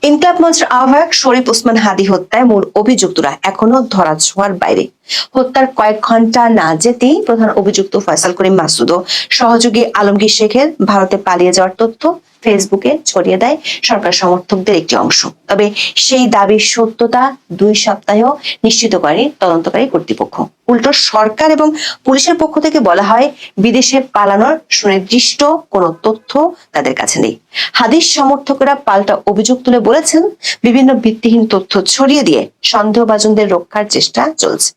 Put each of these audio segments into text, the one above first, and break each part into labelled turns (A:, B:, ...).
A: ইনকিলাব মঞ্চের আহ্বায়ক শরীফ ওসমান হাদী হত্যায় মূল অভিযুক্তরা এখনো ধরাছোঁয়ার বাইরে। হত্যার কয়েক ঘন্টা না যেতেই প্রধান অভিযুক্ত ফয়সাল করিম মাসুদ ও সহযোগী আলমগীর শেখের ভারতে পালিয়ে যাওয়ার তথ্য ফেসবুকে ছড়িয়ে দেয় সরকার সমর্থকদের একটি অংশ। তবে সেই দাবির সত্যতা 2 সপ্তাহেও নিশ্চিত করেনি তদন্তকারী কর্তৃপক্ষ। উল্টো সরকার এবং পুলিশের পক্ষ থেকে বলা হয়, বিদেশে পালানোর সুনির্দিষ্ট কোনো তথ্য তাদের কাছে নেই। হাদীর সমর্থকরা পাল্টা অভিযোগ তুলে বলেছেন, বিভিন্ন ভিত্তিহীন তথ্য ছড়িয়ে দিয়ে সন্দেহভাজনদের রক্ষার চেষ্টা চলছে।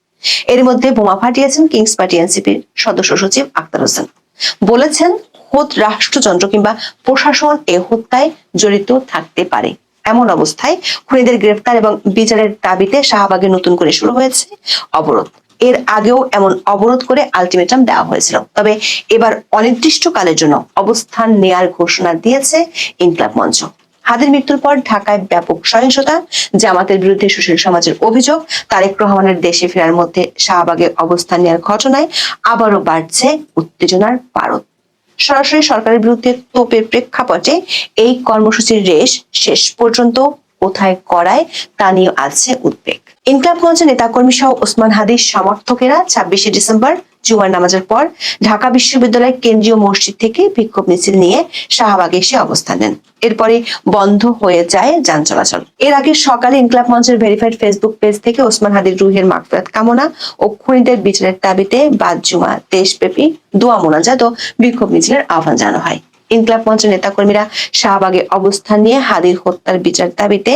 A: এর মধ্যে বোমা ফাটিয়েছেন কিংস পার্টি এনসিপির সদস্য সচিব আক্তার হোসেন। বলেছেন, খোদ রাষ্ট্রযন্ত্র কিংবা প্রশাসন এ হত্যায় জড়িত থাকতে পারে। এমন অবস্থায় খুনিদের গ্রেফতার এবং বিচারের দাবিতে শাহবাগে নতুন করে শুরু হয়েছে অবরোধ। এর আগেও এমন অবরোধ করে আলটিমেটাম দেওয়া হয়েছিল, তবে এবার অনির্দিষ্টকালের জন্য অবস্থান নেয়ার ঘোষণা দিয়েছে ইনকিলাব মঞ্চ। হাদীর মৃত্যুর পর ঢাকায় ব্যাপক সহিংসতা, জামাতের বিরুদ্ধে সুশীল সমাজের অভিযোগ, তারেক রহমানের দেশে ফেরার মধ্যে শাহবাগে অবস্থান নেওয়ার ঘটনায় আবারও বাড়ছে উত্তেজনার পারদ। সরাসরি সরকারের বিরুদ্ধে তোপের প্রেক্ষাপটে এই কর্মসূচির রেশ শেষ পর্যন্ত কোথায় করায় তা নিয়ে আছে উদ্বেগ। ইনকিলাব মঞ্চের নেতাকর্মী সহ ওসমান হাদীর সমর্থকেরা 26শে ডিসেম্বর জুমার নামাজের পর ঢাকা বিশ্ববিদ্যালয়ের কেন্দ্রীয় মসজিদ থেকে বিক্ষোভ মিছিল নিয়ে শাহবাগে এসে অবস্থান নেন। এরপরে বন্ধ হয়ে যায় যান চলাচল। এর আগে সকালে ইনকিলাব মঞ্চের ভেরিফাইড ফেসবুক পেজ থেকে ওসমান হাদীর রুহের মাগফিরাত কামনা ও খুনিদের বিচারের দাবিতে বাদ জুমা দেশব্যাপী দোয়া মোনাজাত ও বিক্ষোভ মিছিলের আহ্বান জানানো হয়। ইনকিলাব মঞ্চের নেতাকর্মীরা শাহবাগে অবস্থান নিয়ে হাদীর হত্যার বিচার দাবিতে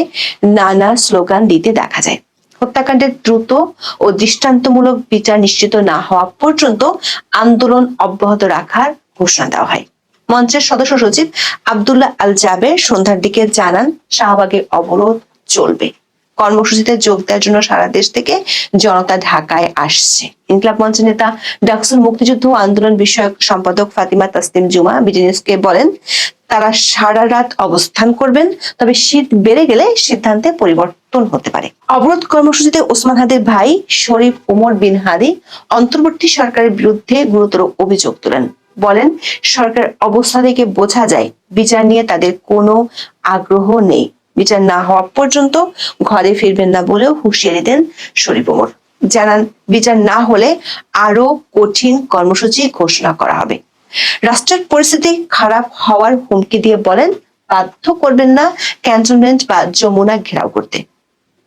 A: নানা স্লোগান দিতে দেখা যায়। হত্যাকাণ্ডের দ্রুত ও দৃষ্টান্তমূলক বিচার নিশ্চিত না হওয়া পর্যন্ত আন্দোলন অব্যাহত রাখার ঘোষণা দেওয়া হয়। মঞ্চের সদস্য সচিব আব্দুল্লাহ আল জাবের সন্ধ্যার দিকে জানান, শাহবাগে অবরোধ চলবে। কর্মসূচিতে যোগ দেওয়ার জন্য সারা দেশ থেকে জনতা ঢাকায় আসছে। ইনকিলাব মঞ্চের নেতা ডাকসুর মুক্তিযুদ্ধ আন্দোলন বিষয়ক সম্পাদক ফাতিমা তাসনিম জুমা বিডিনিউজকে বলেন, তারা সারা রাত অবস্থান করবেন, তবে শীত বেড়ে গেলে সিদ্ধান্তে পরিবর্তন হতে পারে। অবরোধ কর্মসূচিতে ওসমান হাদীর ভাই শরীফ ওমর বিন হাদী অন্তর্বর্তী সরকারের বিরুদ্ধে গুরুতর অভিযোগ তোলেন। বলেন, সরকার অবস্থা থেকে বোঝা যায় বিচার নিয়ে তাদের কোনো আগ্রহ নেই। বিচার না হওয়া পর্যন্ত ঘরে ফিরবেন না বলেও হুঁশিয়ারি দেন শরীফ ওমর। জানান, বিচার না হলে আরো কঠিন কর্মসূচি ঘোষণা করা হবে। রাষ্ট্রের পরিস্থিতি খারাপ হওয়ার হুমকি দিয়ে বলেন, বাধ্য করবেন না ক্যান্টনমেন্ট বা যমুনা ঘেরাও করতে।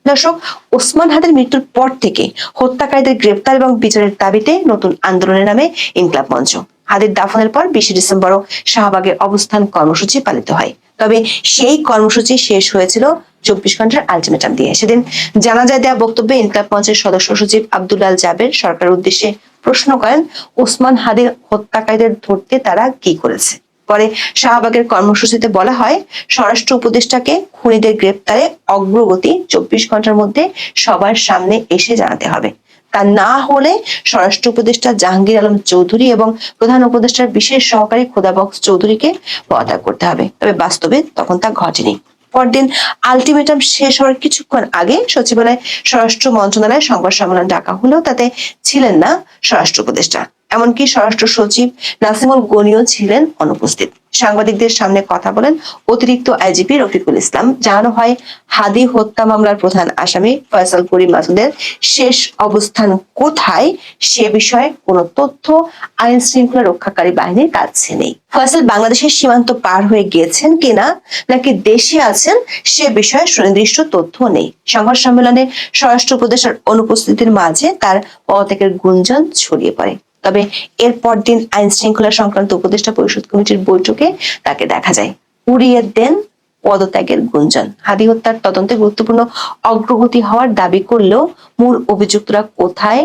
A: দর্শক, ওসমান হাদীর মৃত্যুর পর থেকে হত্যাকারীদের গ্রেপ্তার এবং বিচারের দাবিতে নতুন আন্দোলনের নামে ইনকিলাব মঞ্চ। হাদীর দাফনের পর 20 ডিসেম্বরও শাহবাগে অবস্থান কর্মসূচি পালিত হয়। তবে সেই কর্মসূচি শেষ হয়েছিল 24 ঘন্টার আলটিমেটাম দিয়ে। সেদিন জানাজায় দেওয়া বক্তব্যে ইনকিলাব মঞ্চের সদস্য সচিব আব্দুল্লাহ আল জাবের সরকারের উদ্দেশ্যে প্রশ্ন করেন, ওসমান হাদীর হত্যাকারীদের ধরতে তারা কি করেছে। পরে শাহবাগের কর্মসূচিতে বলা হয়, স্বরাষ্ট্র উপদেষ্টাকে খুনিদের গ্রেপ্তারে অগ্রগতি 24 ঘন্টার মধ্যে সবার সামনে এসে জানাতে হবে। তা না হলে স্বরাষ্ট্র উপদেষ্টা জাহাঙ্গীর আলম চৌধুরী এবং প্রধান উপদেষ্টার বিশেষ সহকারী খোদাবক্স চৌধুরীকে পদত্যাগ করতে হবে। তবে বাস্তবে তখন তা ঘটেনি। পরদিন আলটিমেটাম শেষ হওয়ার কিছুক্ষণ আগে সচিবালয় স্বরাষ্ট্র মন্ত্রণালয়ে সংবাদ সম্মেলন ডাকা হলেও তাতে ছিলেন না স্বরাষ্ট্র উপদেষ্টা। এমনকি স্বরাষ্ট্র সচিব নাসিমুল গনিও ছিলেন অনুপস্থিত। সাংবাদিকদের সামনে কথা বলেন অতিরিক্ত আইজিপি রফিকুল ইসলাম। জানানো হয়, হাদী হত্যা মামলার প্রধান আসামি ফয়সাল করিম মাসুদের শেষ অবস্থান কোথায় সে বিষয়ে কোনো তথ্য আইন শৃঙ্খলা রক্ষাকারী বাহিনীর কাছে নেই। ফয়সাল বাংলাদেশের সীমান্ত পার হয়ে গিয়েছেন কিনা নাকি দেশে আছেন সে বিষয়ে সুনির্দিষ্ট তথ্য নেই। সংবাদ সম্মেলনে স্বরাষ্ট্র উপদেষ্টার অনুপস্থিতির মাঝে তার পদত্যাগের গুঞ্জন ছড়িয়ে পড়ে। তবে এর পরদিন আইন শৃঙ্খলা সংক্রান্ত উপদেষ্টা পরিষদ কমিটির বৈঠকে তাকে দেখা যায়। উড়িয়ে দেন পদত্যাগের গুঞ্জন। হাদী হত্যার তদন্তে গুরুত্বপূর্ণ অগ্রগতি হওয়ার দাবি করলেও মূল অভিযুক্তরা কোথায়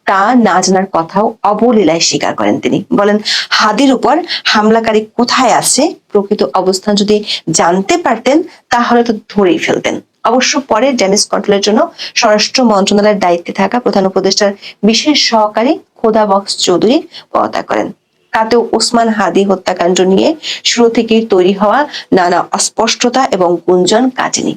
A: তা না জানার কথাও অবলীলায় স্বীকার করেন তিনি। বলেন, হাদীর উপর হামলাকারী কোথায় আছে, প্রকৃত অবস্থান যদি জানতে পারতেন তাহলে তো ধরেই ফেলতেন। অবশ্য পরে ড্যামেজ কন্ট্রোলের জন্য স্বরাষ্ট্র মন্ত্রণালয়ের দায়িত্বে থাকা প্রধান উপদেষ্টার বিশেষ সহকারী খোদাবক্স চৌধুরী পদত্যাগ করেন। তাতেও ওসমান হাদী হত্যাকাণ্ড নিয়ে শুরু থেকেই তৈরি হওয়া নানা অস্পষ্টতা এবং গুঞ্জন কাটেনি।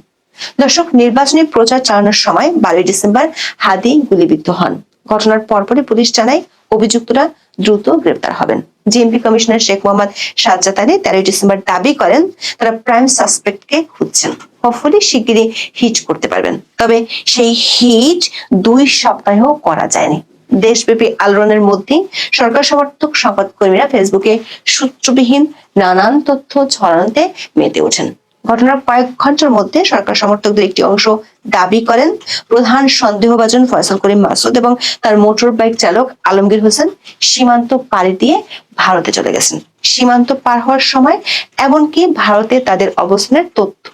A: দর্শক, নির্বাচনী প্রচার চালানোর সময় 12 ডিসেম্বর হাদী গুলিবিদ্ধ হন। ঘটনার পরপরই পুলিশ জানায় অভিযুক্তরা দ্রুত গ্রেপ্তার হবেন। GMP commissioner Sheikh Mohammad Sajjad Ali 13 December দাবি করেন তারা প্রাইম সাসপেক্টকে খুঁজছেন, হোপফুলি শিগগিরই হিট করতে পারবেন। তবে সেই হিট 2 সপ্তাহেও করা যায়নি। দেশব্যাপী আলোড়নের মধ্যে সরকার সমর্থক সংবাদকর্মীরা ফেসবুকে সূত্রবিহীন নানান তথ্য ছড়ানোতে মেতে ওঠেন। ঘটনার কয়েক ঘন্টার মধ্যে সরকার সমর্থকদের একটি অংশ দাবি করেন প্রধান সন্দেহভাজন ফয়সাল করিম মাসুদ এবং তার মোটর বাইক চালক আলমগীর হোসেন সীমান্ত পাড়ি দিয়ে ভারতে চলে গেছেন। সীমান্ত পার হওয়ার সময় এমনকি ভারতে তাদের অবস্থানের তথ্য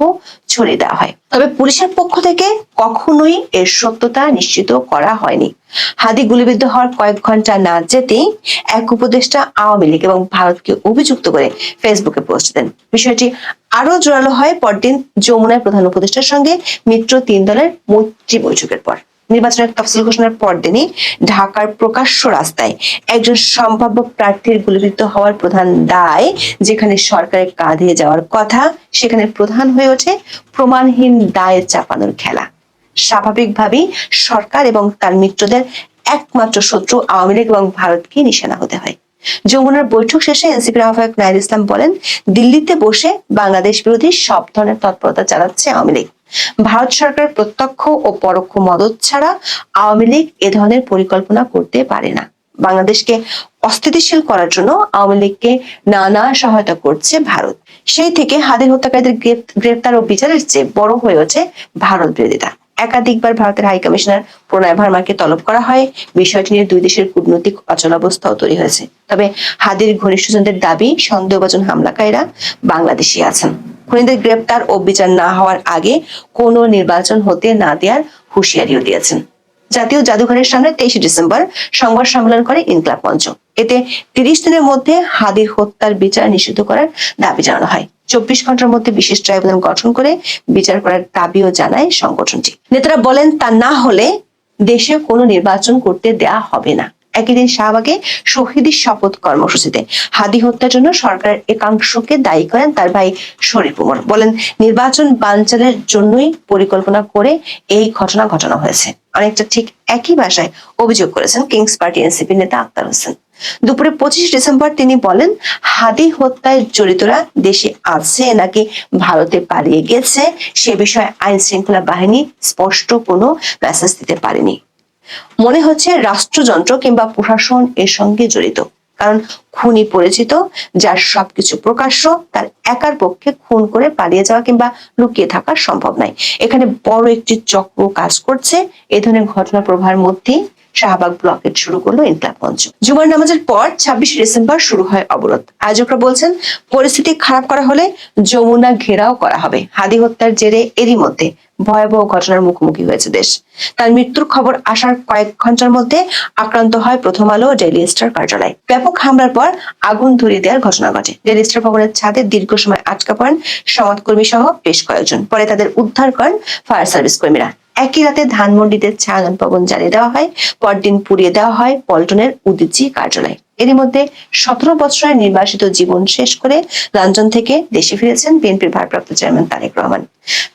A: ছড়িয়ে দেওয়া হয়। তবে পুলিশের পক্ষ থেকে কখনোই এর সত্যতা নিশ্চিত করা হয়নি। হাদি গুলিবিদ্ধ হওয়ার কয়েক ঘন্টা না যেতেই এক উপদেষ্টা আওয়ামী লীগ এবং ভারতকে অভিযুক্ত করে ফেসবুকে পোস্ট দেন। বিষয়টি আরো জোরালো হয় পরদিন যমুনায় প্রধান উপদেষ্টার সঙ্গে মিত্র 3 দলের মৈত্রী বৈঠকের পর। নির্বাচনের তফসিল ঘোষণার পরদিনই ঢাকার প্রকাশ্য রাস্তায় একজন সম্ভাব্য প্রার্থীর গুলিবিদ্ধ হওয়ার প্রধান দায় যেখানে সরকারের কাঁধে যাওয়ার কথা, সেখানে প্রধান হয়ে ওঠে প্রমাণহীন দায় চাপানোর খেলা। স্বাভাবিকভাবেই সরকার এবং তার মিত্রদের একমাত্র শত্রু আওয়ামী লীগ এবং ভারতকে নিশানা হতে হয়। যমুনার বৈঠক শেষে এনসিপির আহ্বায়ক নাহিদ ইসলাম বলেন, দিল্লিতে বসে বাংলাদেশ বিরোধী সব ধরনের তৎপরতা চালাচ্ছে আওয়ামী লীগ। ভারত সরকার প্রত্যক্ষ ও পরোক্ষ মদত ছাড়া আওয়ামী লীগ এ ধরনের পরিকল্পনা করতে পারে না। বাংলাদেশকে অস্থিতিশীল করার জন্য আওয়ামী লীগকে নানা সহায়তা করছে ভারত। সেই থেকে হাদি হত্যাকারীদের গ্রেপ্তার ও বিচারের চেয়ে বড় হয়ে ওঠে ভারত বিরোধিতা। একাধিকবার ভারতের হাই কমিশনার প্রণয় ভার্মাকে তলব করা হয়। বিষয়টি নিয়ে 2 দেশের কূটনৈতিক অচলাবস্থাও তৈরি হয়েছে। তবে হাদির ঘনিষ্ঠজনদের দাবি সন্দেহভাজন হামলাকারীরা বাংলাদেশী আছেন। খুনিদের গ্রেপ্তার ও বিচার না হওয়ার আগে কোনো নির্বাচন হতে না দেওয়ার হুঁশিয়ারিও দিয়েছেন। জাতীয় জাদুঘরের সামনে 23 ডিসেম্বর সংবাদ সম্মেলন করে ইনকলাব মঞ্চ। এতে 30 দিনের মধ্যে হাদির হত্যার বিচার নিষিদ্ধ করার দাবি জানানো হয়। 24 ঘন্টার মধ্যে বিশেষ ট্রাইব্যুনাল গঠন করে বিচার করার দাবিও জানায় সংগঠনটি। নেতারা বলেন তা না হলে দেশে কোনো নির্বাচন করতে দেয়া হবে না। একই দিন শাহবাগে শহীদ শপথ কর্মসূচিতে হাদি হত্যার জন্য সরকারের একাংশকে দায়ী করেন তার ভাই শরীফ উমর। বলেন, নির্বাচন বানচালের জন্যই পরিকল্পনা করে এই ঘটনা ঘটানো হয়েছে। অনেকটা ঠিক একই ভাষায় অভিযোগ করেছেন কিংস পার্টি এনসিপি নেতা আক্তার হোসেন। দুপুরে 25 ডিসেম্বর তিনি বলেন, হাদি হত্যায় জড়িতরা দেশে আছে নাকি ভারতে পালিয়ে গেছে সে বিষয়ে আইন শৃঙ্খলা বাহিনী স্পষ্ট কোনো মেসেজ দিতে পারেনি। মনে হচ্ছে রাষ্ট্রযন্ত্র কিংবা প্রশাসন এর সঙ্গে জড়িত। কারণ খুনি পরিচিত, যার সবকিছু প্রকাশ্য, তার একার পক্ষে খুন করে পালিয়ে যাওয়া কিংবা লুকিয়ে থাকা সম্ভব নয়। এখানে বড় একটি চক্র কাজ করছে। এ ধরনের ঘটনা প্রবাহের মধ্যে শাহবাগ ব্লকেট শুরু করলো ইনকলাব মঞ্চ। জুমার নামাজের পর 26 ডিসেম্বর শুরু হয় অবরোধ। আয়োজকরা বলছেন, পরিস্থিতি খারাপ করা হলে যমুনা ঘেরাও করা হবে। হাদি হত্যার জেরে এরই মধ্যে ভয়াবহ ঘটনার মুখোমুখি হয়েছে দেশ। তার মৃত্যুর খবর আসার কয়েক ঘন্টার মধ্যে আক্রান্ত হয় প্রথম আলো ও ডেইলি স্টার কার্যালয়। ব্যাপক হামলার পর আগুন ধরিয়ে দেওয়ার ঘটনা ঘটে। ডেইলি স্টার ভবনের ছাদে দীর্ঘ সময় আটকা পড়েন সংবাদকর্মী সহ বেশ কয়েকজন। পরে তাদের উদ্ধার করেন ফায়ার সার্ভিস কর্মীরা। একই রাতে ধানমন্ডিতে ছায়ানন ভবন জ্বালিয়ে দেওয়া হয়। পরদিন পুড়িয়ে দেওয়া হয় পল্টনের উদীচী কার্যালয়। এরই মধ্যে 17 বছরের নির্বাসিত জীবন শেষ করে লন্ডন থেকে দেশে ফিরেছেন বিএনপির ভারপ্রাপ্ত চেয়ারম্যান তারেক রহমান।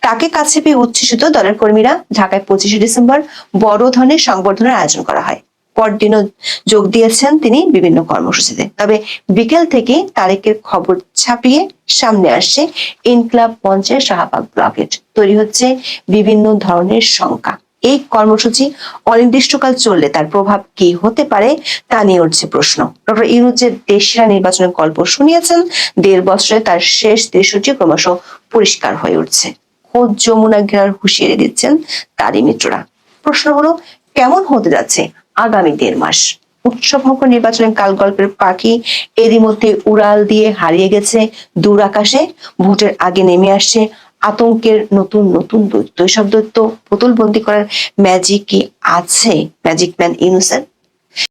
A: তাকে কাছে পেয়ে উচ্ছ্বসিত দলের কর্মীরা ঢাকায় 25 ডিসেম্বর বড় ধরনের সংবর্ধনার আয়োজন করা হয়। পরদিনও যোগ দিয়েছেন তিনি বিভিন্ন কর্মসূচিতে। তবে বিকেল থেকে তারেকের খবর ছাপিয়ে সামনে আসছে ইনকলাব মঞ্চের শাহবাগ ব্লকেট। তৈরি হচ্ছে বিভিন্ন ধরনের শঙ্কা। এই কর্মসূচি অনির্দিষ্টকাল চললে তার প্রভাব কি হতে পারে তা নিয়ে উঠছে প্রশ্ন। ডক্টর ইউনূস যে দেশসেরা নির্বাচনের গল্প শুনিয়েছেন, 1.5 বছরে তার শেষ দৃশ্যটি ক্রমশ পরিষ্কার হয়ে উঠছে। খোদ যমুনা ঘেরার হুঁশিয়ারি দিচ্ছেন তারই মিত্ররা। প্রশ্ন হলো, কেমন হতে যাচ্ছে আগামী 1.5 মাস? উৎসবমুখর নির্বাচনের কালগল্পের পাখি এরই মধ্যে উড়াল দিয়ে হারিয়ে গেছে দূর আকাশে। ভোটের আগে নেমে আসছে আতঙ্কের নতুন নতুন দৈত্য। এসব দৈত্য পুতুল বন্দী করার ম্যাজিক কি আছে ম্যাজিক ম্যান ইউনূসের?